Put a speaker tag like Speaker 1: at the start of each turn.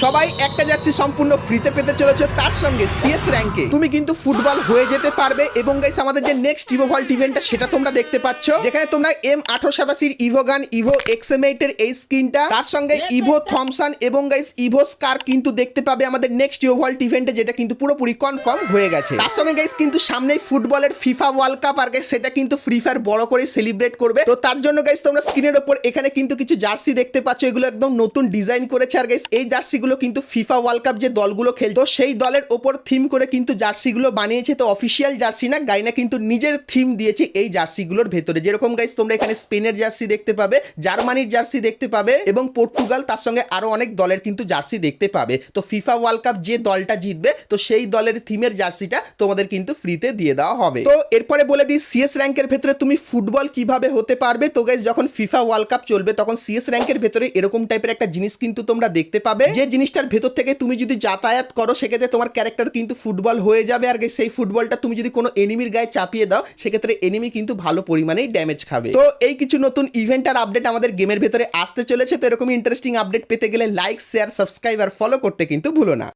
Speaker 1: সবাই একটা জার্সি সম্পূর্ণ ফ্রিতে পেতে চলেছে, তার সঙ্গে সিএস র্যাঙ্কে তুমি কিন্তু ফুটবল হয়ে যেতে পারবে। এবং গাইস আমাদের যে নেক্সট ইভো ভল্ট ইভেন্টটা সেটা তোমরা দেখতে পাচ্ছ, যেখানে তোমরা M1887 ইভো গান, ইভো XM8 এর এই স্কিনটা, তার সঙ্গে ইভো থমসন এবং গাইস ইভো স্কার কিন্তু দেখতে পাবে আমাদের নেক্সট ইভো ভল্ট ইভেন্টে, যেটা কিন্তু পুরোপুরি কনফার্ম হয়ে গেছে। তার সঙ্গে গাইস কিন্তু সামনেই ফুটবলের ফিফা ওয়ার্ল্ড কাপ, আর গাইস সেটা কিন্তু ফ্রি ফায়ার বড় করে সেলিব্রেট করবে। তো তার জন্য গাইস তোমরা স্ক্রিনের উপর এখানে কিন্তু কিছু জার্সি দেখতে পাচ্ছ, এগুলো একদম নতুন ডিজাইন করেছে। আর গাইস এই জার্সিগুলো কিন্তু ফিফা ওয়ার্ল্ড কাপ যে দলগুলো খেলতো সেই দলের ওপর থিম করে কিন্তু জার্সিগুলো বানিয়েছে। তো অফিসিয়াল জার্সি না, গাইনা কিন্তু নিজের থিম দিয়েছে এই জার্সিগুলোর ভেতরে। যেরকম গাইস তোমরা এখানে স্পেনের জার্সি দেখতে পাবে, জার্মানির জার্সি দেখতে পাবে এবং পর্তুগাল, তার সঙ্গে আরো অনেক দলের কিন্তু জার্সি দেখতে পাবে। তো ফিফা ওয়ার্ল্ড কাপ যে দলটা জিতবে তো সেই দলের থিমের জার্সিটা তোমাদের কিন্তু ফ্রিতে দিয়ে দেওয়া হবে। তো এরপরে বলে দিই সিএস র্যাঙ্কের ভেতরে তুমি ফুটবল কিভাবে হতে পারবে। তো গাইস যখন ফিফা ওয়ার্ল্ড কাপ চলবে তখন সিএস র্যাঙ্কের ভেতরে এরকম টাইপের একটা জিনিস কিন্তু তোমরা দেখতে পাবে, যে জিনিসটার ভেতর থেকে তুমি যদি যাতায়াত করো সেক্ষেত্রে তোমার ক্যারেক্টার কিন্তু ফুটবল হয়ে যাবে। আর সেই ফুটবলটা তুমি যদি কোনো এনিমির গায়ে চাপিয়ে দাও সেক্ষেত্রে এনিমি কিন্তু ভালো পরিমাণেই ড্যামেজ খাবে। তো এই কিছু নতুন ইভেন্ট আর আপডেট আমাদের গেমের ভেতরে আসতে চলেছে। তো এরকম ইন্টারেস্টিং আপডেট পেতে গেলে লাইক, শেয়ার, সাবস্ক্রাইব আর ফলো করতে কিন্তু ভুলো না।